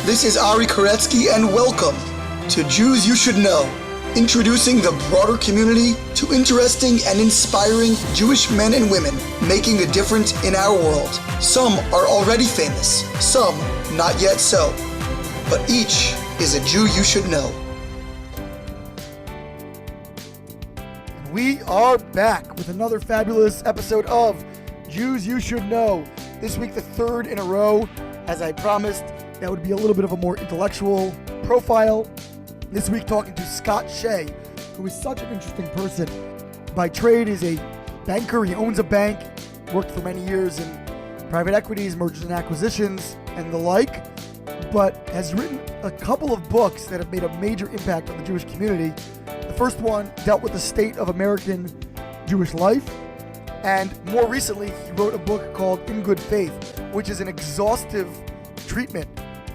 This is Ari Koretsky, and welcome to Jews You Should Know, introducing the broader community to interesting and inspiring Jewish men and women making a difference in our world. Some are already famous, some not yet so, but each is a Jew you should know. We are back with another fabulous episode of Jews You Should Know. This week, the third in a row. As I promised, that would be a little bit of a more intellectual profile. This week, talking to Scott Shay, who is such an interesting person. By trade, is a banker. He owns a bank, worked for many years in private equities, mergers and acquisitions, and the like, but has written a couple of books that have made a major impact on the Jewish community. The first one dealt with the state of American Jewish life, and more recently, he wrote a book called In Good Faith, which is an exhaustive treatment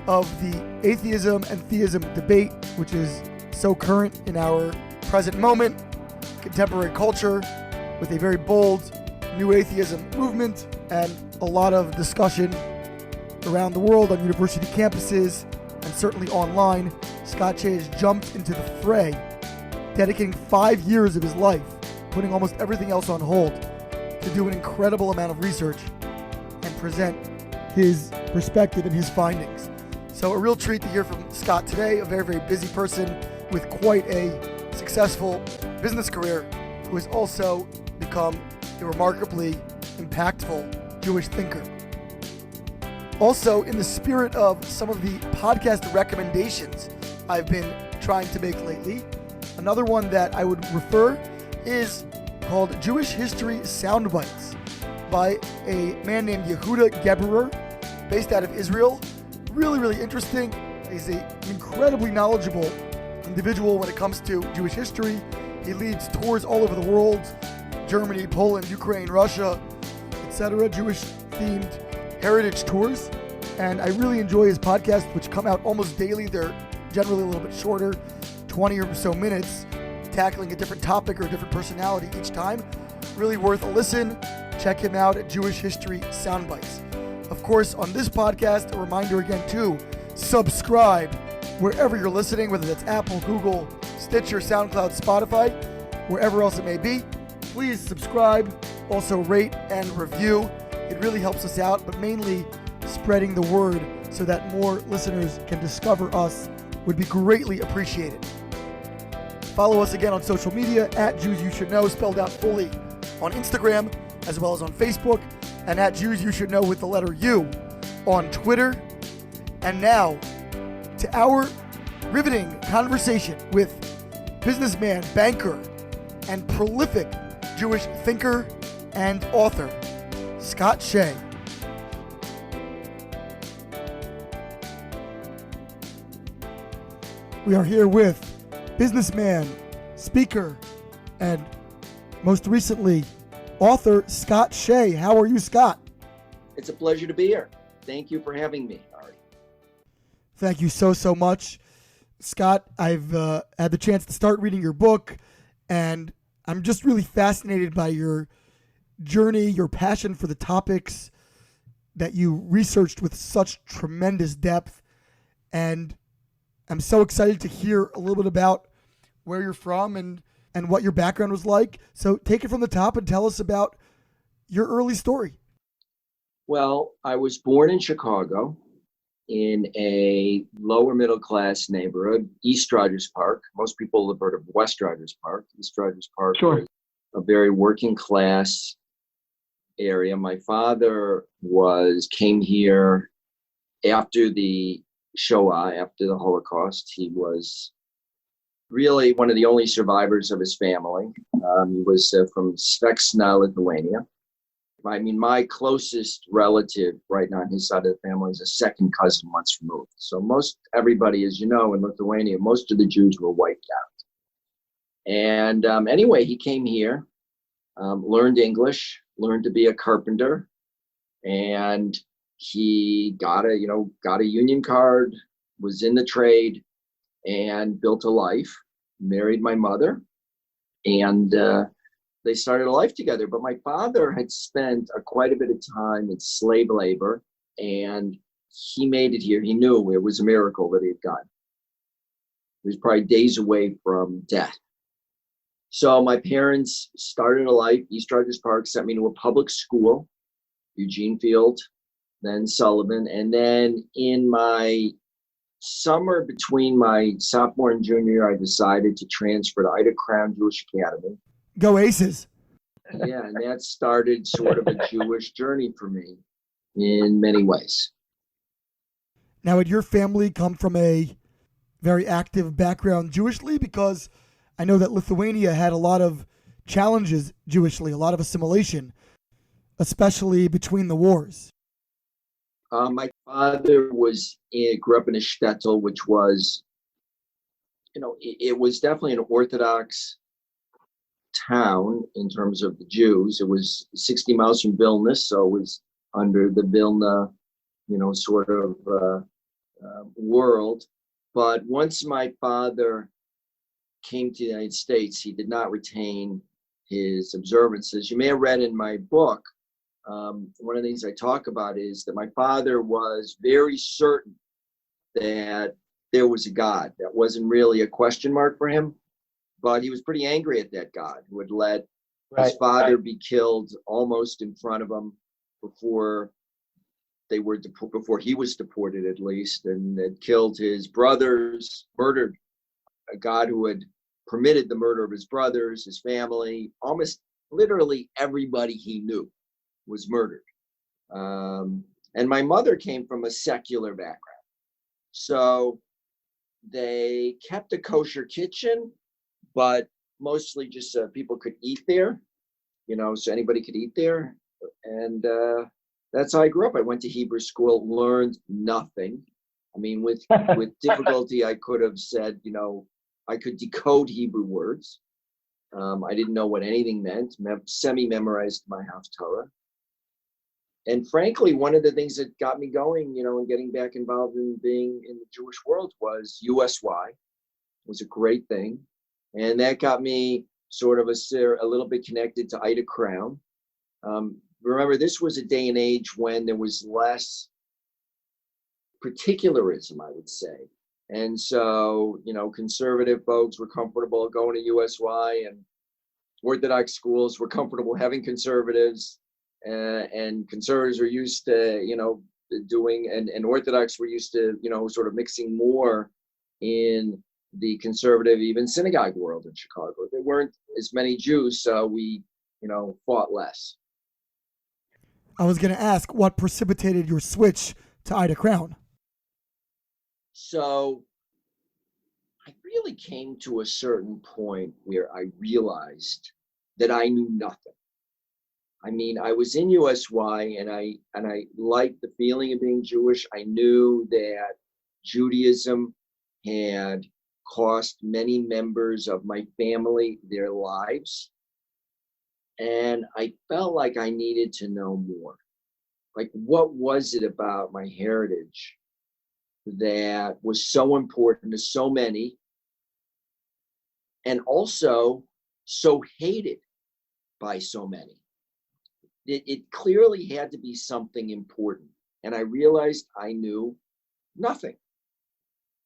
of the atheism and theism debate, which is so current in our present moment, contemporary culture, with a very bold new atheism movement and a lot of discussion around the world on university campuses and certainly online. Scott Shay has jumped into the fray, dedicating 5 years of his life, putting almost everything else on hold, to do an incredible amount of research and present his perspective and his findings. So a real treat to hear from Scott today, a very, very busy person with quite a successful business career, who has also become a remarkably impactful Jewish thinker. Also, in the spirit of some of the podcast recommendations I've been trying to make lately, another one that I would refer is called Jewish History Soundbites by a man named Yehuda Geberer, based out of Israel. Really, really interesting. He's an incredibly knowledgeable individual when it comes to Jewish history. He leads tours all over the world, Germany, Poland, Ukraine, Russia, etc., Jewish-themed heritage tours. And I really enjoy his podcasts, which come out almost daily. They're generally a little bit shorter, 20 or so minutes, tackling a different topic or a different personality each time. Really worth a listen. Check him out at Jewish History Soundbites. Of course, on this podcast, a reminder again to subscribe wherever you're listening, whether that's Apple, Google, Stitcher, SoundCloud, Spotify, wherever else it may be. Please subscribe, also rate and review. It really helps us out, but mainly spreading the word so that more listeners can discover us would be greatly appreciated. Follow us again on social media at Jews You Should Know, spelled out fully, on Instagram, as well as on Facebook, and at Jews You Should Know with the letter U on Twitter. And now, to our riveting conversation with businessman, banker, and prolific Jewish thinker and author, Scott Shay. We are here with businessman, speaker, and most recently, author Scott Shay. How are you, Scott? It's a pleasure to be here. Thank you for having me, Ari. Thank you so much. Scott, I've had the chance to start reading your book, and I'm just really fascinated by your journey, your passion for the topics that you researched with such tremendous depth. And I'm so excited to hear a little bit about where you're from and what your background was like. So take it from the top and tell us about your early story. Well, I was born in Chicago in a lower middle class neighborhood, East Rogers Park. Most people have heard of West Rogers Park. East Rogers Park Sure. was a very working class area. My father came here after the Shoah, after the Holocaust. He was really one of the only survivors of his family. He was from Sveksna, Lithuania. I mean, my closest relative right now on his side of the family is a second cousin once removed. So most everybody, as you know, in Lithuania, most of the Jews were wiped out. And anyway, he came here, learned English, learned to be a carpenter, and he got a union card, was in the trade, and built a life, married my mother, and they started a life together. But my father had spent quite a bit of time in slave labor and he made it here. He knew it was a miracle that he had gotten. He was probably days away from death. So my parents started a life. East Rogers Park sent me to a public school, Eugene Field, then Sullivan. And then in my summer between my sophomore and junior year, I decided to transfer to Ida Crown Jewish Academy. Go Aces. Yeah, and that started sort of a Jewish journey for me in many ways. Now, had your family come from a very active background Jewishly? Because I know that Lithuania had a lot of challenges Jewishly, a lot of assimilation, especially between the wars. My father grew up in a shtetl, which was, it was definitely an Orthodox town in terms of the Jews. It was 60 miles from Vilna, so it was under the Vilna, sort of world. But once my father came to the United States, he did not retain his observances. You may have read in my book, one of the things I talk about is that my father was very certain that there was a God. That wasn't really a question mark for him, but he was pretty angry at that God who had let his father be killed almost in front of him before he was deported, at least, and had killed his brothers, murdered a God who had permitted the murder of his brothers, his family, almost literally everybody he knew was murdered. And my mother came from a secular background. So they kept a kosher kitchen, but mostly just so people could eat there, so anybody could eat there. And that's how I grew up. I went to Hebrew school, learned nothing. I mean, with difficulty, I could have said, I could decode Hebrew words. I didn't know what anything meant, semi-memorized my Haftarah. And frankly, one of the things that got me going, and getting back involved in being in the Jewish world was USY. It was a great thing. And that got me sort of a little bit connected to Ida Crown. Remember, this was a day and age when there was less particularism, I would say. And so, conservative folks were comfortable going to USY, and Orthodox schools were comfortable having conservatives. And conservatives were used to, doing, and Orthodox were used to, sort of mixing more in the conservative, even synagogue world in Chicago. There weren't as many Jews, so we, fought less. I was going to ask, what precipitated your switch to Ida Crown? So I really came to a certain point where I realized that I knew nothing. I mean, I was in USY and I liked the feeling of being Jewish. I knew that Judaism had cost many members of my family their lives. And I felt like I needed to know more. Like, what was it about my heritage that was so important to so many, and also so hated by so many? It clearly had to be something important. And I realized I knew nothing.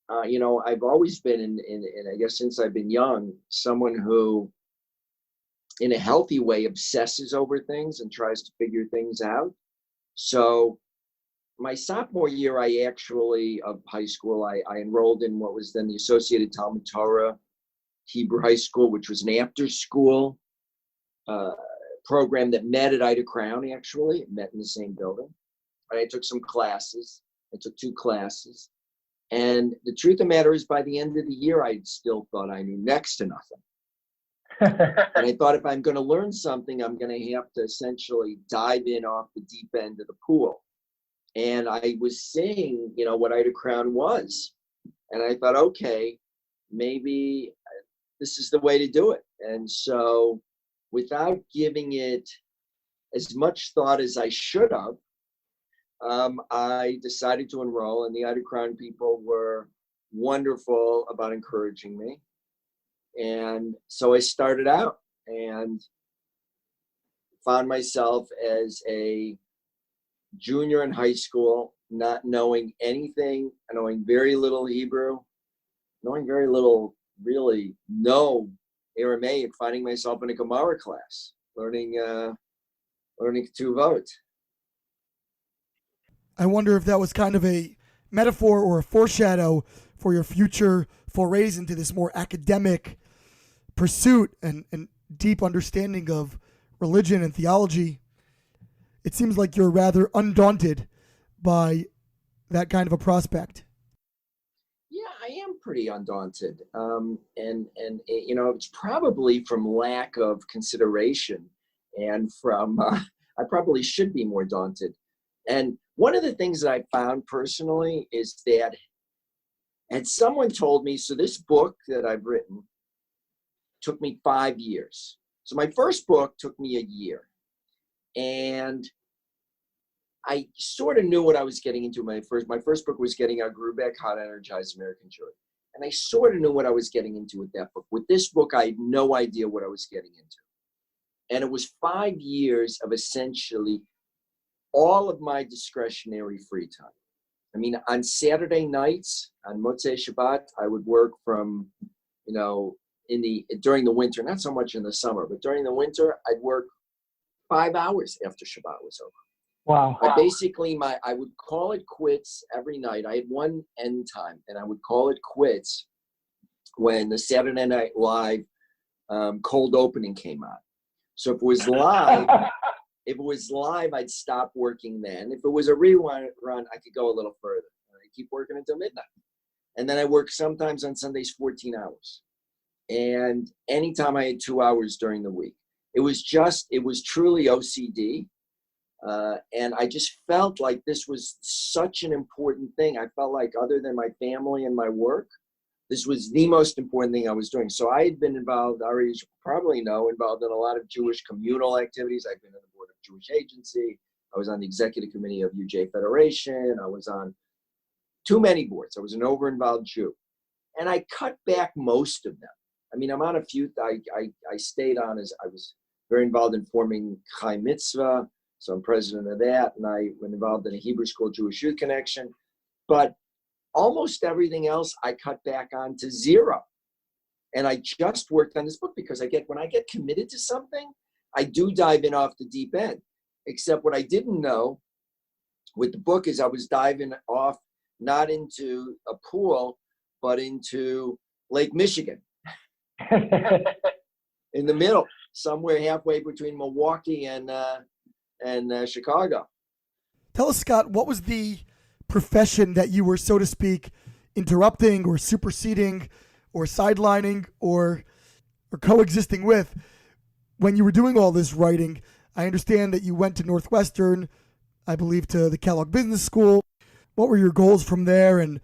I've always been in, I guess since I've been young, someone who, in a healthy way, obsesses over things and tries to figure things out. So my sophomore year, of high school, I enrolled in what was then the Associated Talmud Torah Hebrew High School, which was an after-school program that met at Ida Crown, actually. It met in the same building. And I took some classes. I took 2 classes. And the truth of the matter is, by the end of the year, I still thought I knew next to nothing. And I thought, if I'm going to learn something, I'm going to have to essentially dive in off the deep end of the pool. And I was seeing, what Ida Crown was. And I thought, okay, maybe this is the way to do it. And so, without giving it as much thought as I should have, I decided to enroll, and the Ida Crown people were wonderful about encouraging me. And so I started out and found myself as a junior in high school not knowing anything, knowing very little Hebrew, knowing very little, really, no Aramaic, finding myself in a Gemara class, learning Ketuvot. I wonder if that was kind of a metaphor or a foreshadow for your future forays into this more academic pursuit and deep understanding of religion and theology. It seems like you're rather undaunted by that kind of a prospect. Yeah, I am pretty undaunted. And you know, it's probably from lack of consideration and from, I probably should be more daunted. And one of the things that I found personally is that, and someone told me, so this book that I've written took me 5 years. So my first book took me a year. And I sort of knew what I was getting into. My first book was Getting Out Grubeck, How to Energize American Jewry. And I sort of knew what I was getting into with that book. With this book, I had no idea what I was getting into. And it was 5 years of essentially all of my discretionary free time. I mean, on Saturday nights, on Motzei Shabbat, I would work from, you know, during the winter, not so much in the summer, but during the winter, I'd work 5 hours after Shabbat was over. Wow. I would call it quits every night. I had one end time, and I would call it quits when the Saturday Night Live cold opening came on. So if it was live, I'd stop working then. If it was a rerun, I could go a little further. I'd keep working until midnight. And then I worked sometimes on Sundays 14 hours. And anytime I had 2 hours during the week. It was truly OCD. And I just felt like this was such an important thing. I felt like other than my family and my work, this was the most important thing I was doing. So I had been involved, already you probably know, involved in a lot of Jewish communal activities. I've been on the board of Jewish Agency. I was on the executive committee of UJ Federation. I was on too many boards. I was an over-involved Jew. And I cut back most of them. I mean, I'm on a few, I stayed on as I was very involved in forming Chai Mitzvah. So I'm president of that. And I was involved in a Hebrew School Jewish Youth Connection. But almost everything else I cut back on to zero. And I just worked on this book because when I get committed to something, I do dive in off the deep end. Except what I didn't know with the book is I was diving off not into a pool, but into Lake Michigan. In the middle, somewhere halfway between Milwaukee and Chicago. Tell us, Scott, what was the profession that you were, so to speak, interrupting or superseding or sidelining or coexisting with when you were doing all this writing? I understand that you went to Northwestern, I believe to the Kellogg Business School. What were your goals from there, and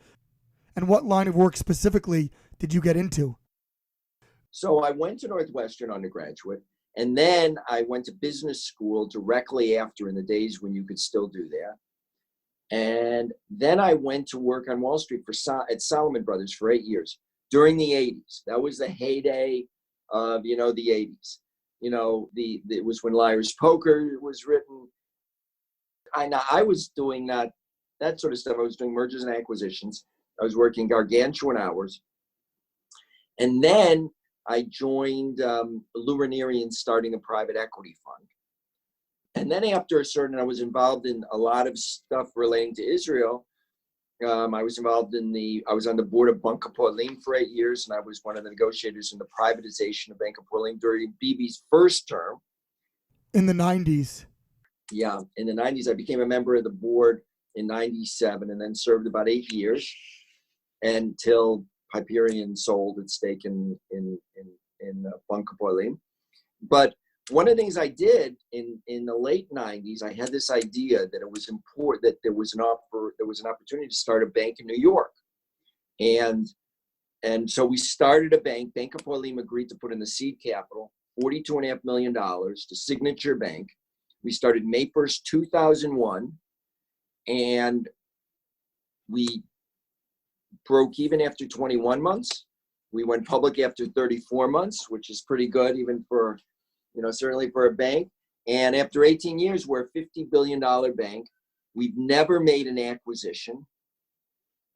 what line of work specifically did you get into? So I went to Northwestern undergraduate, and then I went to business school directly after, in the days when you could still do that. And then I went to work on Wall Street at Salomon Brothers for 8 years during the 80s. That was the heyday of, the 80s. It was when Liar's Poker was written. I was doing that sort of stuff. I was doing mergers and acquisitions. I was working gargantuan hours. And then I joined Lou Ranieri in starting a private equity fund. And then after I was involved in a lot of stuff relating to Israel. I was on the board of Bank Hapoalim for 8 years, and I was one of the negotiators in the privatization of Bank Hapoalim during Bibi's first term. In the 90s. Yeah, in the 90s. I became a member of the board in 97 and then served about 8 years until Hyperion sold its stake in Bank Hapoalim. But one of the things I did in the late 90s, I had this idea that it was important, that there was an opportunity to start a bank in New York. And so we started a bank. Bank Hapoalim agreed to put in the seed capital, $42.5 million to Signature Bank. We started May 1st, 2001, and we broke even after 21 months. We went public after 34 months, which is pretty good, even for, certainly for a bank. And after 18 years, we're a $50 billion bank. We've never made an acquisition.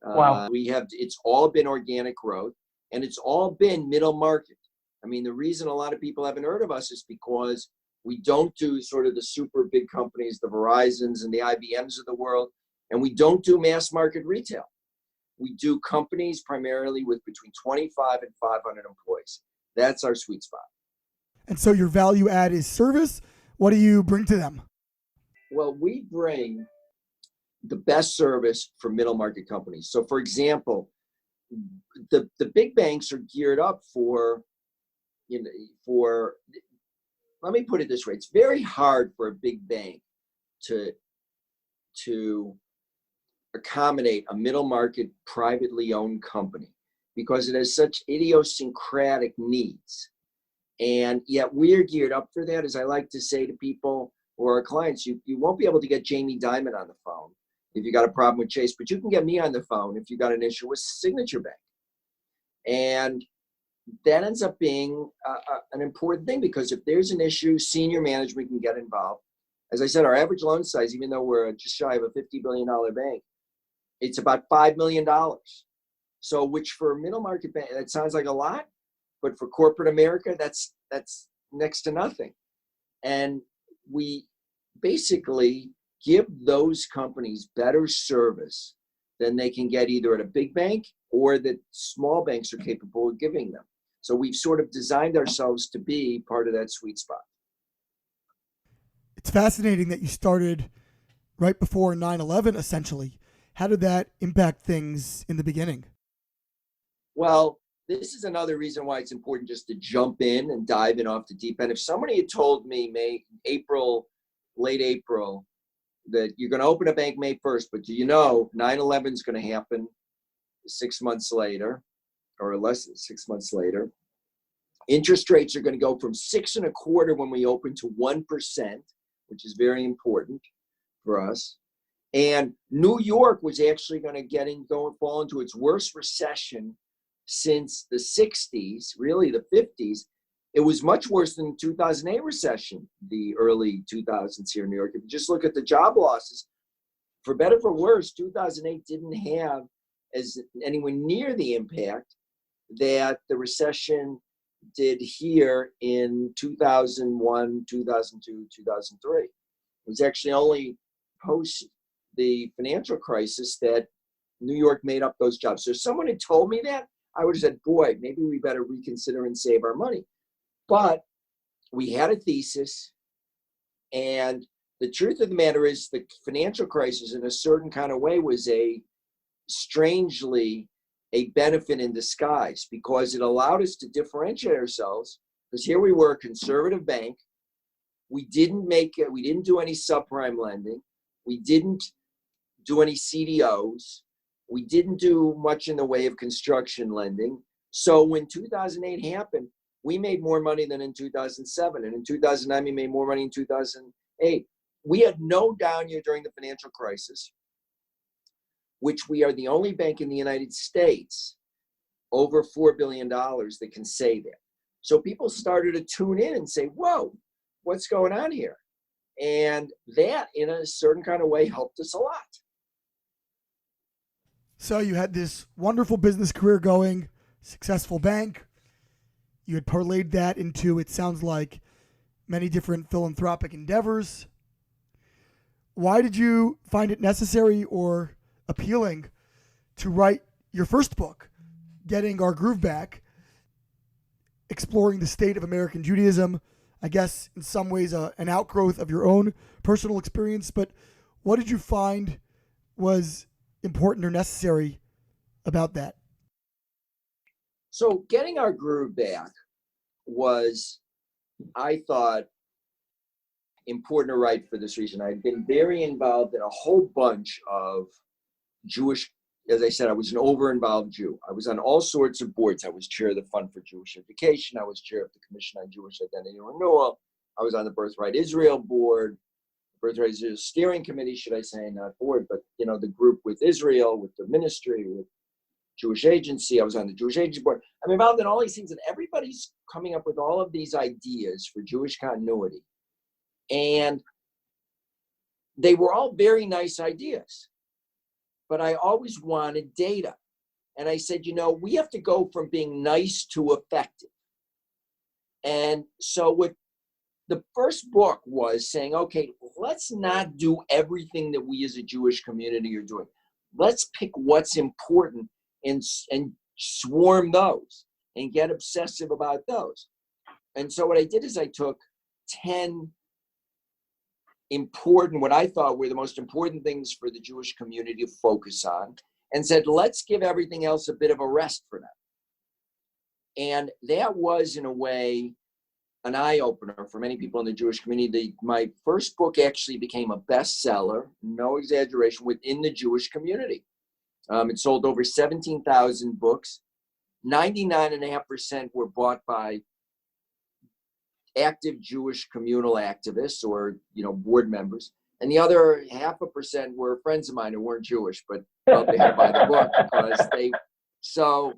Wow. It's all been organic growth, and it's all been middle market. I mean, the reason a lot of people haven't heard of us is because we don't do sort of the super big companies, the Verizons and the IBMs of the world, and we don't do mass market retail. We do companies primarily with between 25 and 500 employees. That's our sweet spot. And so your value add is service. What do you bring to them? Well, we bring the best service for middle market companies. So for example, the big banks are geared up for, let me put it this way. It's very hard for a big bank to accommodate a middle market privately owned company because it has such idiosyncratic needs. And yet we're geared up for that. As I like to say to people or our clients, you won't be able to get Jamie Dimon on the phone if you got a problem with Chase, but you can get me on the phone if you got an issue with Signature Bank. And that ends up being an important thing because if there's an issue, senior management can get involved. As I said, our average loan size, even though we're just shy of a $50 billion bank, it's about $5 million. So which for a middle market bank, that sounds like a lot, but for corporate America, that's next to nothing. And we basically give those companies better service than they can get either at a big bank or that small banks are capable of giving them. So we've sort of designed ourselves to be part of that sweet spot. It's fascinating that you started right before 9/11, essentially. How did that impact things in the beginning? Well, this is another reason why it's important just to jump in and dive in off the deep end. If somebody had told me late April, that you're going to open a bank May 1st, but do you know 9/11 is going to happen 6 months later or less than 6 months later. Interest rates are going to go from 6.25% when we open to 1%, which is very important for us. And New York was actually going to fall into its worst recession since the 60s, really the 50s. It was much worse than the 2008 recession, the early 2000s here in New York. If you just look at the job losses, for better or for worse, 2008 didn't have anywhere near the impact that the recession did here in 2001, 2002, 2003. It was actually only post the financial crisis that New York made up those jobs. So if someone had told me that, I would have said, boy, maybe we better reconsider and save our money. But we had a thesis, and the truth of the matter is the financial crisis in a certain kind of way was strangely a benefit in disguise because it allowed us to differentiate ourselves because here we were a conservative bank. We didn't do any subprime lending. We didn't do any CDOs. We didn't do much in the way of construction lending. So when 2008 happened, we made more money than in 2007. And in 2009, we made more money in 2008. We had no down year during the financial crisis, which we are the only bank in the United States over $4 billion that can say that. So people started to tune in and say, whoa, what's going on here? And that, in a certain kind of way, helped us a lot. So you had this wonderful business career going, successful bank. You had parlayed that into, it sounds like, many different philanthropic endeavors. Why did you find it necessary or appealing to write your first book, Getting Our Groove Back, exploring the state of American Judaism? I guess in some ways an outgrowth of your own personal experience, but what did you find was important or necessary about that? So Getting Our Groove Back was, I thought, important to write for this reason. I'd been very involved in a whole bunch of Jewish, as I said, I was an over-involved Jew. I was on all sorts of boards. I was chair of the Fund for Jewish Education. I was chair of the Commission on Jewish Identity and Renewal. I was on the Birthright Israel board, Birthright Israel Steering Committee, should I say, not board, but the group with Israel, with the ministry, with Jewish Agency. I was on the Jewish Agency board. I'm involved in all these things, and everybody's coming up with all of these ideas for Jewish continuity. And they were all very nice ideas, but I always wanted data. And I said, we have to go from being nice to effective. And so what the first book was saying, okay, let's not do everything that we as a Jewish community are doing. Let's pick what's important and swarm those and get obsessive about those. And so what I did is I took 10 important, what I thought were the most important things for the Jewish community to focus on, and said, let's give everything else a bit of a rest for now. And that was, in a way, an eye-opener for many people in the Jewish community. My first book actually became a bestseller, no exaggeration, within the Jewish community. It sold over 17,000 books. 99.5% were bought by active Jewish communal activists or, board members. And the other 0.5% were friends of mine who weren't Jewish, but felt they had to buy the book so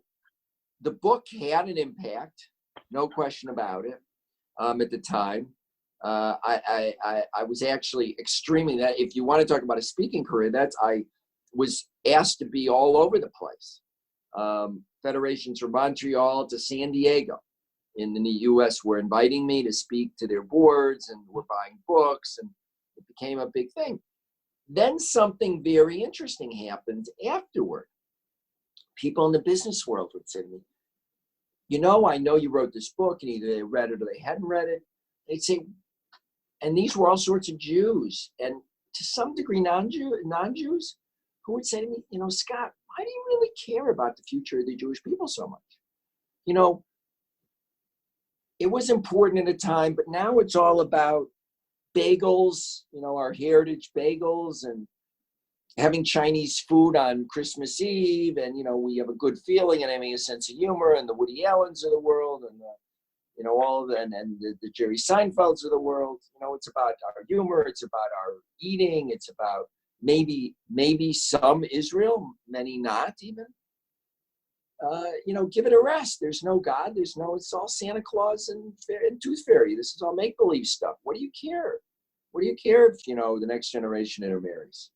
the book had an impact, no question about it. At the time, I was actually extremely, that if you want to talk about a speaking career, I was asked to be all over the place. Federations from Montreal to San Diego in the US were inviting me to speak to their boards and were buying books, and it became a big thing. Then something very interesting happened afterward. People in the business world would say to me, I know you wrote this book, and either they read it or they hadn't read it. They'd say, and these were all sorts of Jews, and to some degree non-Jews, who would say to me, Scott, why do you really care about the future of the Jewish people so much? It was important at a time, but now it's all about bagels, our heritage bagels, and having Chinese food on Christmas Eve, and we have a good feeling and having a sense of humor, and the Woody Allens of the world, and all of the, and the Jerry Seinfelds of the world. It's about our humor, it's about our eating, it's about maybe some Israel, many not even. Give it a rest. There's no God. It's all Santa Claus and Tooth Fairy. This is all make-believe stuff. What do you care? What do you care if, the next generation intermarries?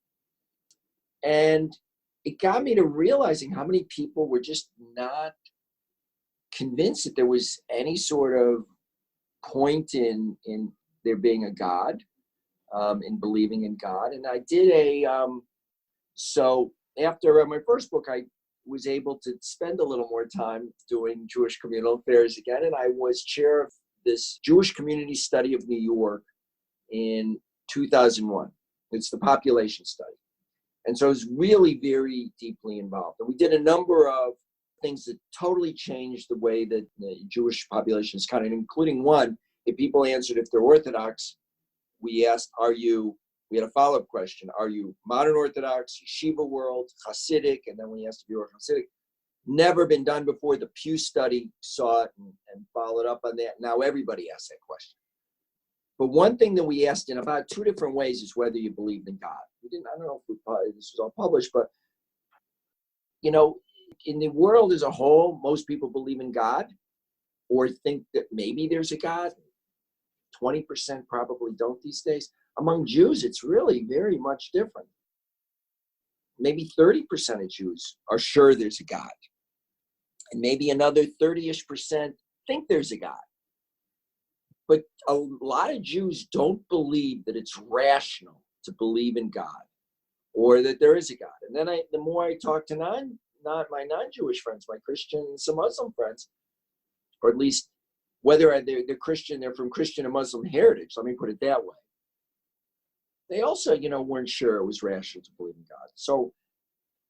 And it got me to realizing how many people were just not convinced that there was any sort of point in there being a God, in believing in God. And I did so after my first book, I was able to spend a little more time doing Jewish communal affairs again. And I was chair of this Jewish community study of New York in 2001. It's the population study. And so I was really very deeply involved. And we did a number of things that totally changed the way that the Jewish population is counted, including one, if people answered if they're Orthodox, we asked, we had a follow-up question, are you modern Orthodox, Yeshiva world, Hasidic, and then we asked if you were Hasidic. Never been done before. The Pew study saw it and followed up on that. Now everybody asks that question. But one thing that we asked in about 2 different ways is whether you believed in God. I don't know if this was all published, but, in the world as a whole, most people believe in God or think that maybe there's a God. 20% probably don't these days. Among Jews, it's really very much different. Maybe 30% of Jews are sure there's a God. And maybe another 30-ish% think there's a God. But a lot of Jews don't believe that it's rational to believe in God or that there is a God. And then the more I talk to my non-Jewish friends, my Christian and some Muslim friends, or at least whether they're Christian, they're from Christian and Muslim heritage, let me put it that way. They also, weren't sure it was rational to believe in God. So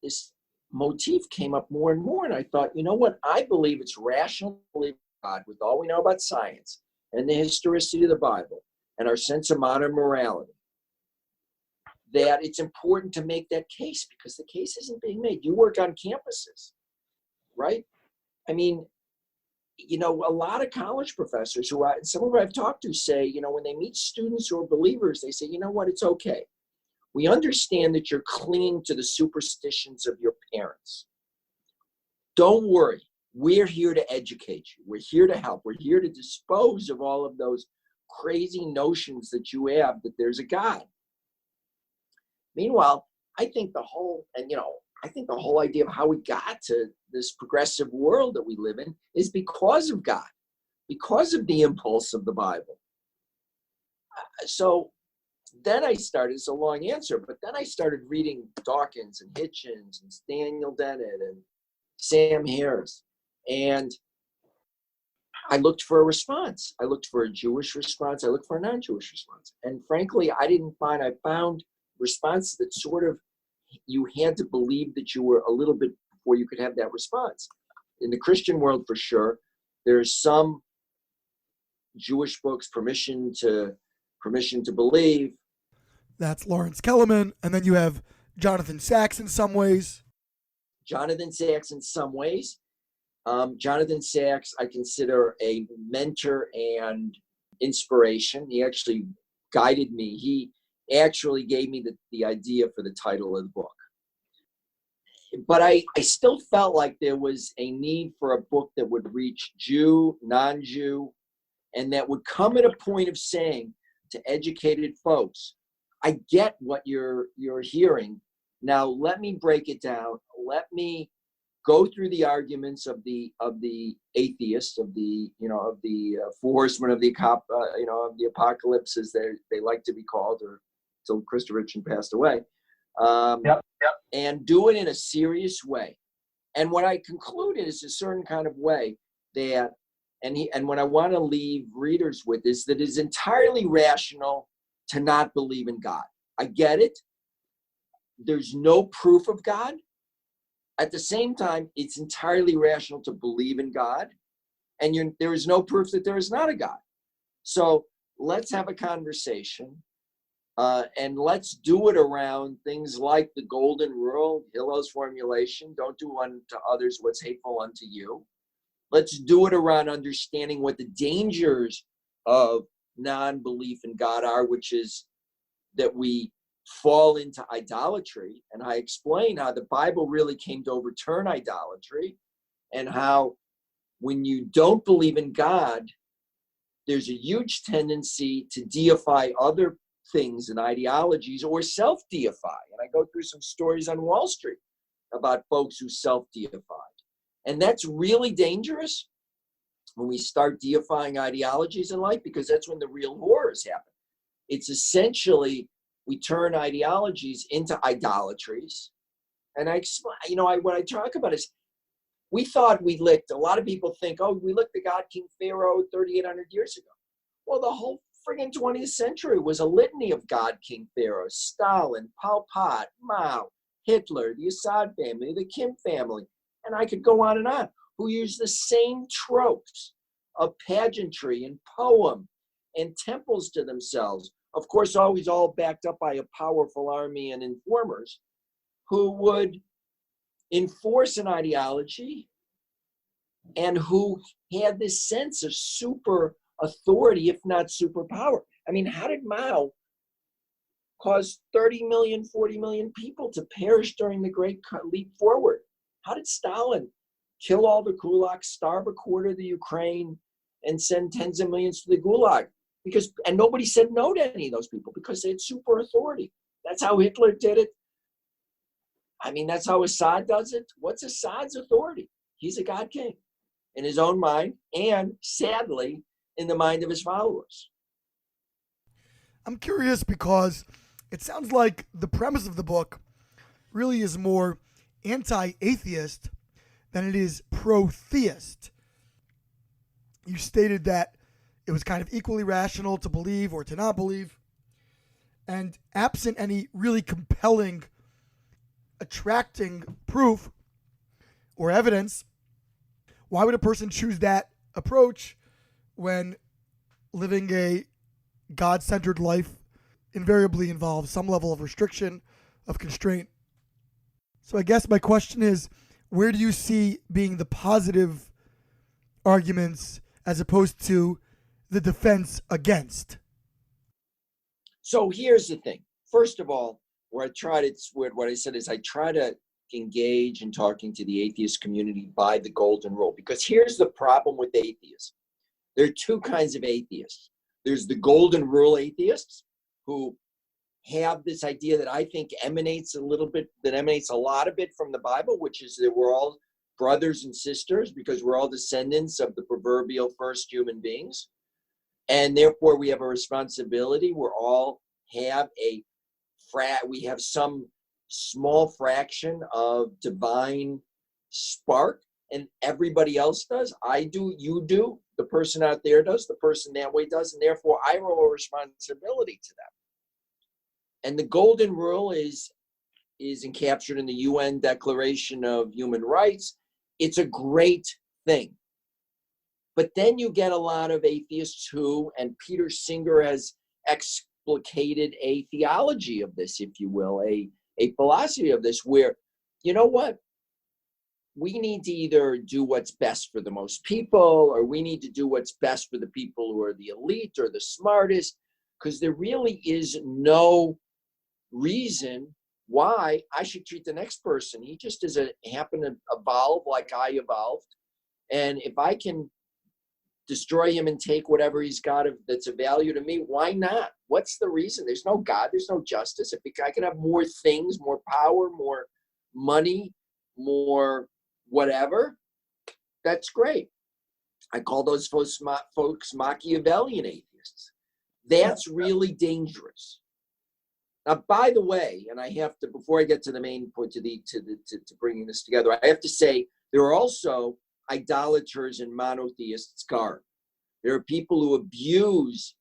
this motif came up more and more, and I thought, what? I believe it's rational to believe in God with all we know about science and the historicity of the Bible and our sense of modern morality, that it's important to make that case because the case isn't being made. You work on campuses, right? I mean, a lot of college professors some of who I've talked to say, when they meet students who are believers, they say, it's okay. We understand that you're clinging to the superstitions of your parents. Don't worry. We're here to educate you. We're here to help. We're here to dispose of all of those crazy notions that you have that there's a God. Meanwhile, I think the whole idea of how we got to this progressive world that we live in is because of God, because of the impulse of the Bible. So then I started, it's a long answer, but then I started reading Dawkins and Hitchens and Daniel Dennett and Sam Harris. And I looked for a response. I looked for a Jewish response. I looked for a non-Jewish response. And frankly, I found responses that sort of, you had to believe that you were a little bit before you could have that response. In the Christian world, for sure, there's some Jewish books, Permission to Believe. That's Lawrence Kellerman. And then you have Jonathan Sacks in some ways. Jonathan Sacks in some ways. Jonathan Sacks, I consider a mentor and inspiration. He actually guided me. He actually gave me the idea for the title of the book. But I still felt like there was a need for a book that would reach Jew, non-Jew, and that would come at a point of saying to educated folks, I get what you're hearing. Now let me break it down. Let me go through the arguments of the atheists, of the four horsemen of the apocalypse, as they like to be called, or until Christopher Hitchens passed away. And do it in a serious way. And what I concluded is a certain kind of way that, and what I want to leave readers with is that it's entirely rational to not believe in God. I get it. There's no proof of God. At the same time, it's entirely rational to believe in God, and there is no proof that there is not a God. So let's have a conversation, and let's do it around things like the golden rule, Hillel's formulation, don't do unto others what's hateful unto you. Let's do it around understanding what the dangers of non-belief in God are, which is that we fall into idolatry. And I explain how the Bible really came to overturn idolatry, and how when you don't believe in God, there's a huge tendency to deify other things and ideologies, or self-deify. And I go through some stories on Wall Street about folks who self-deified. And that's really dangerous when we start deifying ideologies in life, because that's when the real horrors happen. It's essentially, we turn ideologies into idolatries. And what I talk about is, we thought we licked, a lot of people think, oh, we licked the God King Pharaoh 3,800 years ago. Well, the whole friggin' 20th century was a litany of God King Pharaohs: Stalin, Pol Pot, Mao, Hitler, the Assad family, the Kim family, and I could go on, who used the same tropes of pageantry and poem and temples to themselves. Of course, always all backed up by a powerful army and informers who would enforce an ideology and who had this sense of super authority, if not superpower. I mean, how did Mao cause 30 million, 40 million people to perish during the Great Leap Forward? How did Stalin kill all the kulaks, starve a quarter of the Ukraine, and send tens of millions to the Gulag? And nobody said no to any of those people because they had super authority. That's how Hitler did it. I mean, that's how Assad does it. What's Assad's authority? He's a God king in his own mind, and sadly, in the mind of his followers. I'm curious because it sounds like the premise of the book really is more anti-atheist than it is pro-theist. You stated that it was kind of equally rational to believe or to not believe, and absent any really compelling, attracting proof or evidence, why would a person choose that approach when living a God-centered life invariably involves some level of restriction, of constraint? So I guess my question is, where do you see being the positive arguments as opposed to the defense against? So here's the thing. First of all, what I said is I try to engage in talking to the atheist community by the golden rule, because here's the problem with atheism. There are two kinds of atheists. There's the golden rule atheists who have this idea that I think emanates a lot of it from the Bible, which is that we're all brothers and sisters because we're all descendants of the proverbial first human beings. And therefore we have a responsibility. We have some small fraction of divine spark, and everybody else does. I do, you do, the person out there does, the person that way does, and therefore I owe a responsibility to them. And the golden rule is encaptured in the UN Declaration of Human Rights. It's a great thing. But then you get a lot of atheists who, and Peter Singer has explicated a theology of this, if you will, a philosophy of this, where, you know what? We need to either do what's best for the most people, or we need to do what's best for the people who are the elite or the smartest, because there really is no reason why I should treat the next person. He just happened to evolve like I evolved. And if I can destroy him and take whatever he's got that's of value to me, why not? What's the reason? There's no God, there's no justice. If I can have more things, more power, more money, more whatever, that's great. I call those folks Machiavellian atheists. That's really dangerous. Now, by the way, and I have to, before I get to the main point, to bringing this together, I have to say there are also idolaters and monotheists garb. There are people who abuse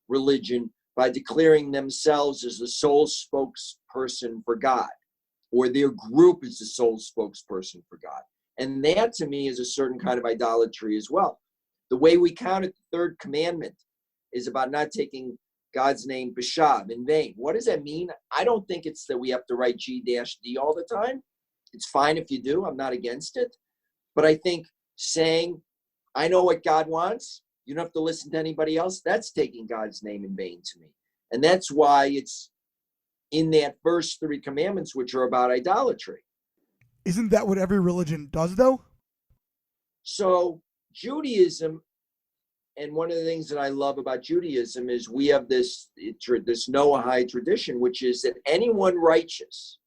religion by declaring themselves as the sole spokesperson for God, or their group is the sole spokesperson for God. And that, to me, is a certain kind of idolatry as well. The way we count it, the third commandment, is about not taking God's name b'shav, in vain. What does that mean? I don't think it's that we have to write G-D all the time. It's fine if you do. I'm not against it. But I think saying, I know what God wants, you don't have to listen to anybody else, that's taking God's name in vain to me. And that's why it's in that first 3 commandments, which are about idolatry. Isn't that what every religion does, though? So Judaism, and one of the things that I love about Judaism is we have this Noahide tradition, which is that anyone righteous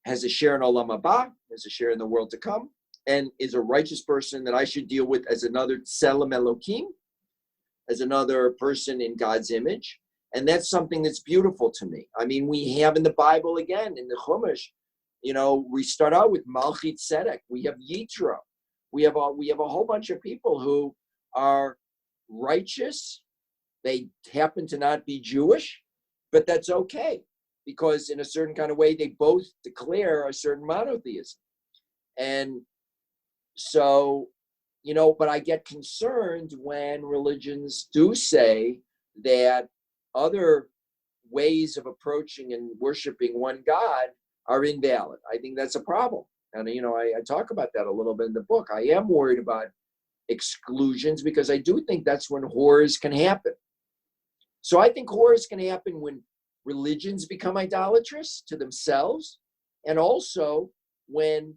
has a share in Olam Haba, has a share in the world to come, and is a righteous person that I should deal with as another Tselem Elokim, as another person in God's image. And that's something that's beautiful to me. I mean, we have in the Bible, again, in the Chumash, we start out with Malchit Tzedek. We have Yitro. We have a whole bunch of people who are righteous. They happen to not be Jewish, but that's okay, because in a certain kind of way, they both declare a certain monotheism. And so, but I get concerned when religions do say that other ways of approaching and worshiping one God are invalid. I think that's a problem. And, I talk about that a little bit in the book. I am worried about exclusions because I do think that's when horrors can happen. So I think horrors can happen when religions become idolatrous to themselves, and also when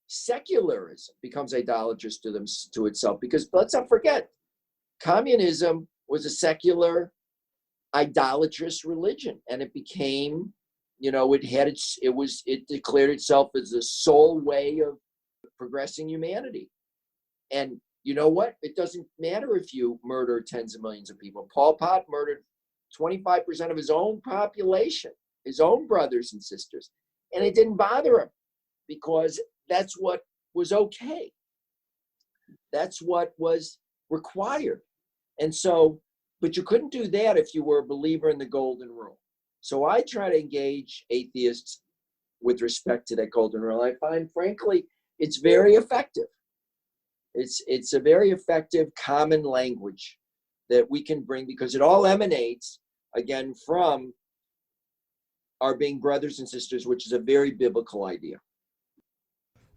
secularism becomes idolatrous to itself. Because let's not forget, communism was a secular, idolatrous religion, and it became, it declared itself as the sole way of progressing humanity. And you know what? It doesn't matter if you murder tens of millions of people. Pol Pot murdered 25% of his own population, his own brothers and sisters, and it didn't bother him because that's what was okay. That's what was required. And so, but you couldn't do that if you were a believer in the golden rule. So I try to engage atheists with respect to that golden rule. I find, frankly, it's very effective. It's a very effective common language that we can bring, because it all emanates, again, from our being brothers and sisters, which is a very biblical idea.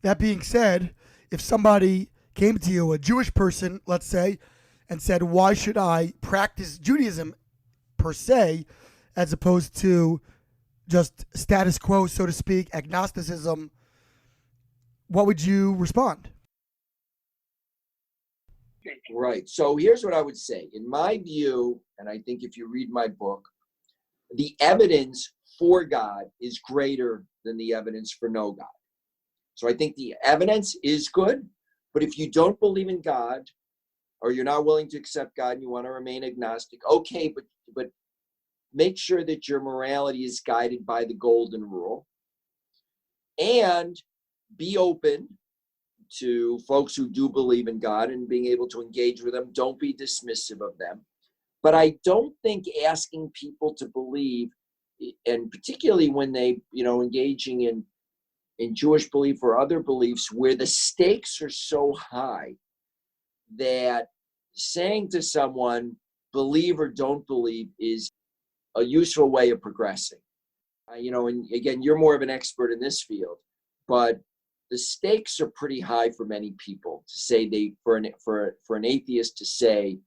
That being said, if somebody came to you, a Jewish person, let's say, and said, why should I practice Judaism per se, as opposed to just status quo, so to speak, agnosticism, what would you respond? Right. So here's what I would say. In my view, and I think if you read my book, the evidence for God is greater than the evidence for no God. So I think the evidence is good, but if you don't believe in God, or you're not willing to accept God and you want to remain agnostic, okay, but make sure that your morality is guided by the golden rule, and be open to folks who do believe in God and being able to engage with them. Don't be dismissive of them. But I don't think asking people to believe, and particularly when they, engaging in Jewish belief or other beliefs where the stakes are so high, that saying to someone, believe or don't believe, is a useful way of progressing. And again, you're more of an expert in this field, but the stakes are pretty high for many people to say for an atheist to say,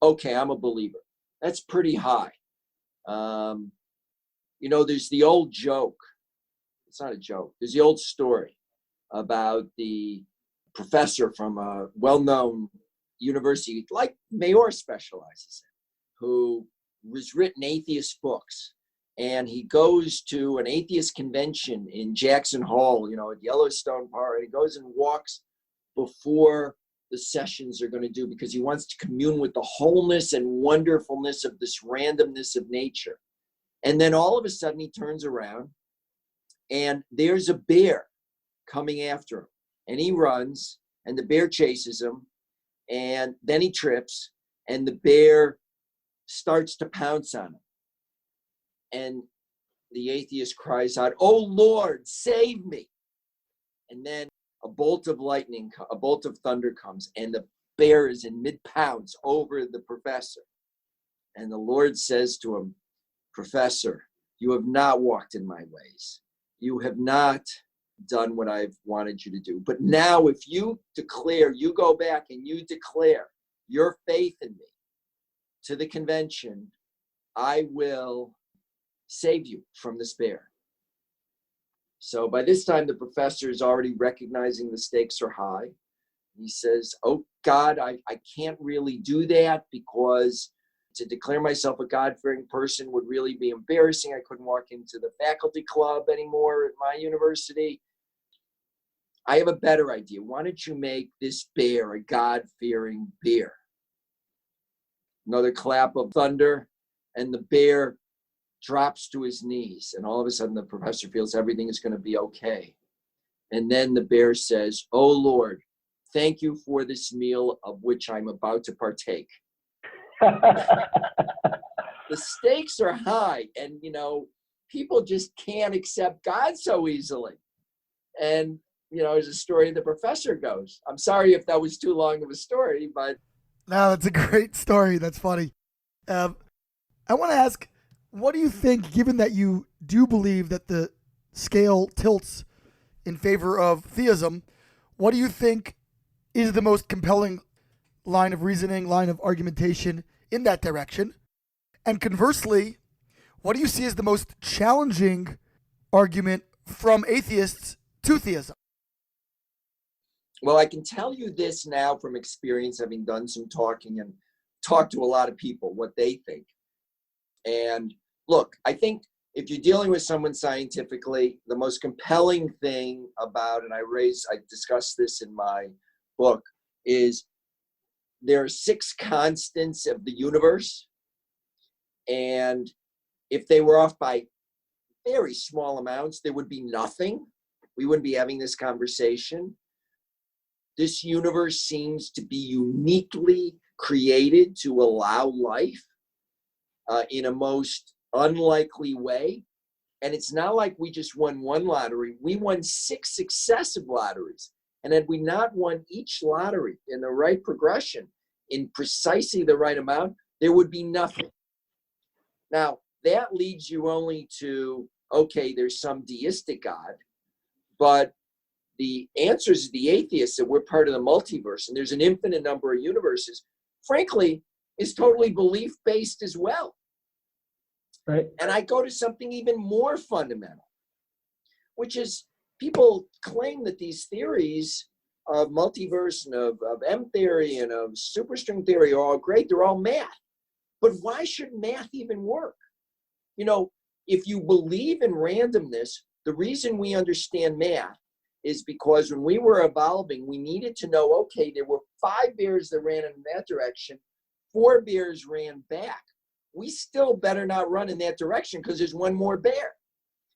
okay, I'm a believer. That's pretty high. There's the old joke. It's not a joke. There's the old story about the professor from a well-known university, like Mayor specializes in, who was written atheist books. And he goes to an atheist convention in Jackson Hole, at Yellowstone Park. He goes and walks before the sessions are going to do, because he wants to commune with the wholeness and wonderfulness of this randomness of nature. And then all of a sudden he turns around and there's a bear coming after him. And he runs and the bear chases him. And then he trips and the bear starts to pounce on him. And the atheist cries out, "Oh Lord, save me." And then a bolt of thunder comes, and the bear is in mid-pounce over the professor. And the Lord says to him, "Professor, you have not walked in my ways. You have not done what I've wanted you to do. But now if you go back and you declare your faith in me to the convention, I will save you from this bear." So by this time, the professor is already recognizing the stakes are high. He says, "Oh God, I can't really do that, because to declare myself a God-fearing person would really be embarrassing. I couldn't walk into the faculty club anymore at my university. I have a better idea. Why don't you make this bear a God-fearing bear?" Another clap of thunder, and the bear drops to his knees. And all of a sudden, the professor feels everything is going to be okay. And then the bear says, "Oh Lord, thank you for this meal of which I'm about to partake." The stakes are high, and people just can't accept God so easily. And as the story of the professor goes, I'm sorry if that was too long of a story, but No, that's a great story. That's funny. I want to ask, what do you think, given that you do believe that the scale tilts in favor of theism, what do you think is the most compelling line of reasoning, line of argumentation in that direction? And conversely, what do you see as the most challenging argument from atheists to theism? well, I can tell you this now from experience, having done some talking and talked to a lot of people, what they think. And look, I think if you're dealing with someone scientifically, the most compelling thing about, and I discuss this in my book, is there are 6 constants of the universe. And if they were off by very small amounts, there would be nothing. We wouldn't be having this conversation. This universe seems to be uniquely created to allow life in a most unlikely way. And it's not like we just won one lottery. We won 6 successive lotteries. And had we not won each lottery in the right progression, in precisely the right amount, there would be nothing. Now, that leads you only to, okay, there's some deistic God, but the answers to the atheists that we're part of the multiverse and there's an infinite number of universes, frankly, is totally belief-based as well. Right. And I go to something even more fundamental, which is people claim that these theories of multiverse and of M theory and of superstring theory are all great. They're all math. But why should math even work? You know, if you believe in randomness, the reason we understand math is because when we were evolving, we needed to know, okay, there were 5 bears that ran in that direction, 4 bears ran back. We still better not run in that direction because there's one more bear.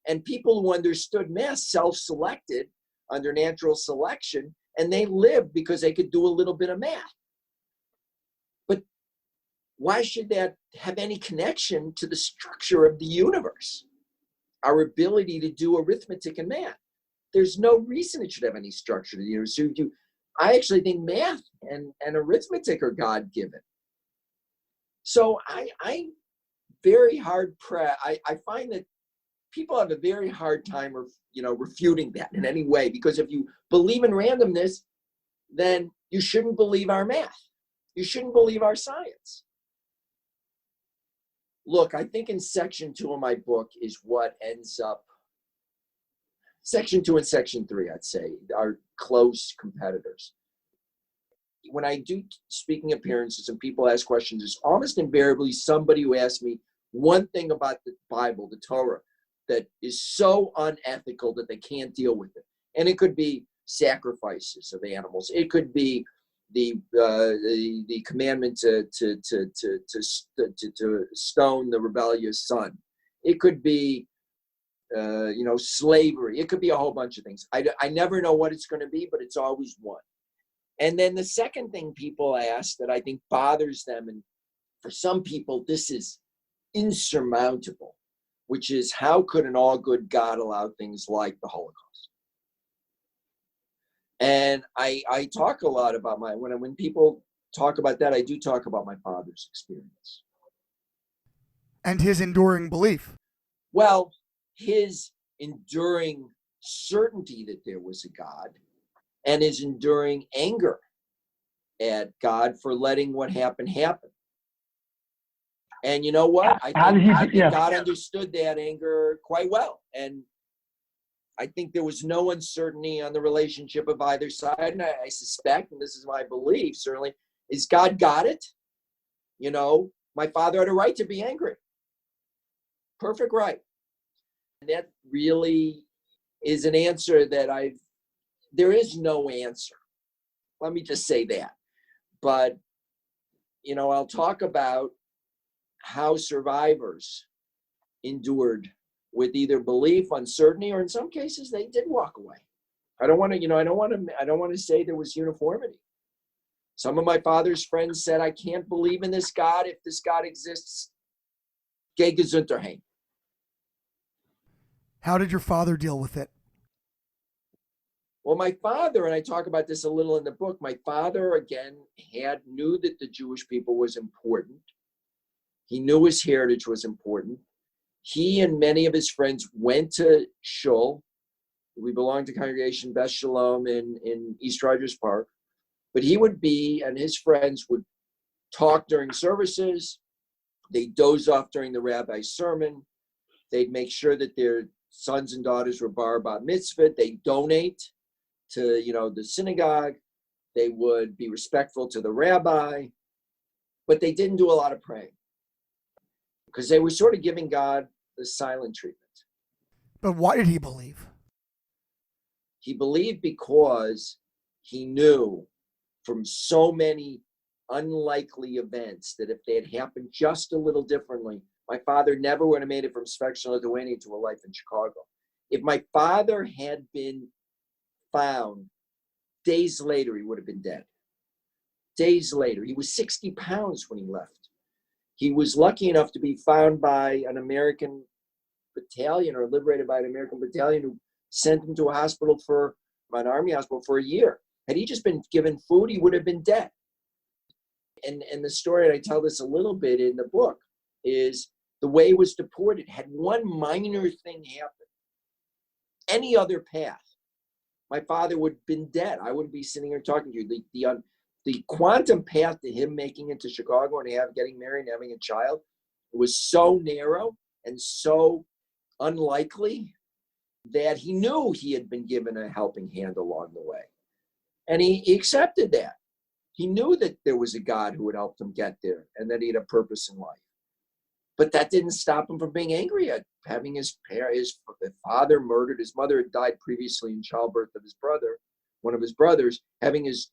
And people who understood math self-selected under natural selection, and they lived because they could do a little bit of math. But why should that have any connection to the structure of the universe? Our ability to do arithmetic and math. There's no reason it should have any structure to the universe. So I actually think math and arithmetic are God-given. So I very hard I find that people have a very hard time refuting that in any way, because if you believe in randomness, then you shouldn't believe our math. You shouldn't believe our science. Look, I think in section 2 of my book is what ends up, section 2 and section 3, I'd say, are close competitors. When I do speaking appearances and people ask questions, it's almost invariably somebody who asks me one thing about the Bible, the Torah, that is so unethical that they can't deal with it. And it could be sacrifices of animals. It could be the commandment to stone the rebellious son. It could be slavery. It could be a whole bunch of things. I never know what it's going to be, but it's always one. And then the second thing people ask that I think bothers them, and for some people this is insurmountable, which is, how could an all-good God allow things like the Holocaust? And I talk a lot about when people talk about that, I do talk about my father's experience. And his enduring belief. Well, his enduring certainty that there was a God, and his enduring anger at God for letting what happened happen. And you know what? I think God understood that anger quite well. And I think there was no uncertainty on the relationship of either side. And I suspect, and this is my belief, certainly, is God got it. You know, my father had a right to be angry. Perfect right. And that really is an answer that there is no answer. Let me just say that. But, I'll talk about how survivors endured with either belief, uncertainty, or in some cases they did walk away. I don't want to say there was uniformity. Some of my father's friends said, I can't believe in this God. If this God exists, geh gesund heim. How did your father deal with it? Well, my father, and I talk about this a little in the book, my father, again, knew that the Jewish people was important. He knew his heritage was important. He and many of his friends went to Shul. We belonged to Congregation Beth Shalom in East Rogers Park. But he and his friends would talk during services. They'd doze off during the rabbi's sermon. They'd make sure that their sons and daughters were bar mitzvah. They'd donate to, the synagogue. They would be respectful to the rabbi. But they didn't do a lot of praying, because they were sort of giving God the silent treatment. But why did he believe? He believed because he knew from so many unlikely events that if they had happened just a little differently, my father never would have made it from Spectral, Lithuania to a life in Chicago. If my father had been found days later, he would have been dead. Days later. He was 60 pounds when he left. He was lucky enough to be found by an American battalion, or liberated by an American battalion, who sent him to an army hospital for a year. Had he just been given food, he would have been dead. And the story, and I tell this a little bit in the book, is the way he was deported. Had one minor thing happened, any other path, my father would have been dead. I wouldn't be sitting here talking to you. The quantum path to him making it to Chicago and getting married and having a child was so narrow and so unlikely that he knew he had been given a helping hand along the way. And he accepted that. He knew that there was a God who would help him get there and that he had a purpose in life. But that didn't stop him from being angry at having his father murdered. His mother had died previously in childbirth of his brother, one of his brothers, having his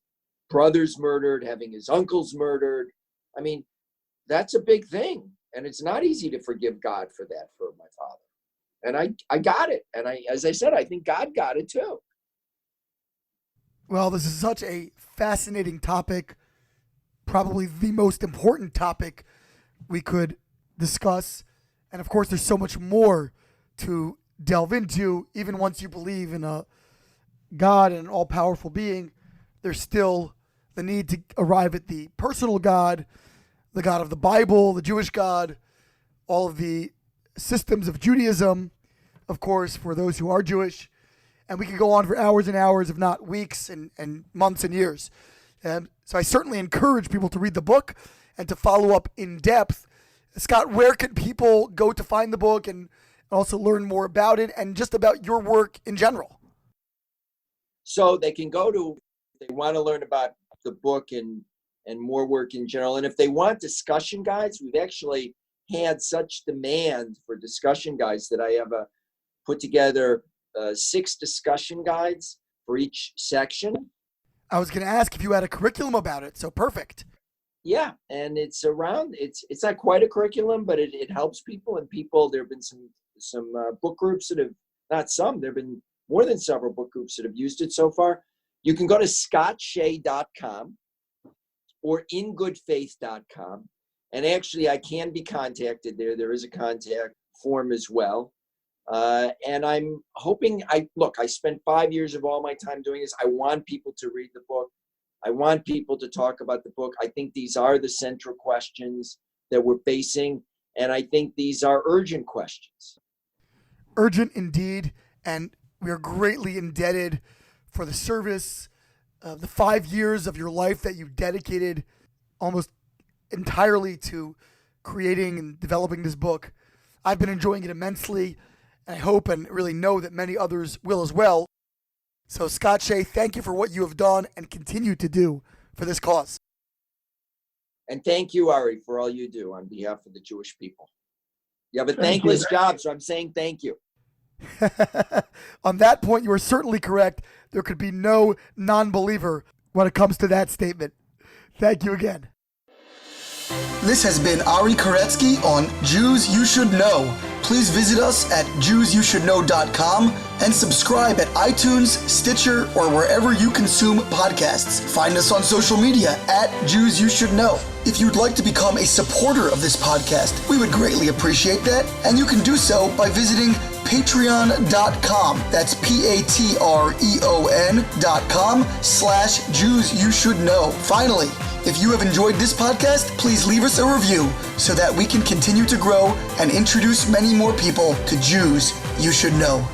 brothers murdered, having his uncles murdered. I mean, that's a big thing. And it's not easy to forgive God for that, for my father. And I got it. And as I said, I think God got it too. Well, this is such a fascinating topic, probably the most important topic we could discuss. And of course, there's so much more to delve into. Even once you believe in a God and an all-powerful being, there's still the need to arrive at the personal God, the God of the Bible, the Jewish God, all of the systems of Judaism, of course, for those who are Jewish. And we could go on for hours and hours, if not weeks and months and years. So I certainly encourage people to read the book and to follow up in depth. Scott, where can people go to find the book and also learn more about it and just about your work in general? So they can go to, if they want to learn about the book and more work in general. And if they want discussion guides, we've actually had such demand for discussion guides that I have put together 6 discussion guides for each section. I was going to ask if you had a curriculum about it, so perfect. Yeah, and it's not quite a curriculum, but it helps people. And there have been some book groups that have, there have been more than several book groups that have used it so far. You can go to scottshay.com or ingoodfaith.com. And actually, I can be contacted there. There is a contact form as well. And I'm hoping, I spent 5 years of all my time doing this. I want people to read the book. I want people to talk about the book. I think these are the central questions that we're facing. And I think these are urgent questions. Urgent indeed. And we are greatly indebted for the service of the 5 years of your life that you dedicated almost entirely to creating and developing this book. I've been enjoying it immensely. I hope and really know that many others will as well. So Scott Shay, thank you for what you have done and continue to do for this cause. And thank you, Ari, for all you do on behalf of the Jewish people. You have a Thank thankless you. job, so I'm saying thank you. On that point, you are certainly correct. There could be no non-believer when it comes to that statement. Thank you again. This has been Ari Koretsky on Jews You Should Know. Please visit us at JewsYouShouldKnow.com and subscribe at iTunes, Stitcher, or wherever you consume podcasts. Find us on social media at Jews You Should Know. If you'd like to become a supporter of this podcast, we would greatly appreciate that, and you can do so by visiting patreon.com. That's patreon.com/Jews You Should Know. Finally, if you have enjoyed this podcast, please leave us a review so that we can continue to grow and introduce many more people to Jews You Should Know.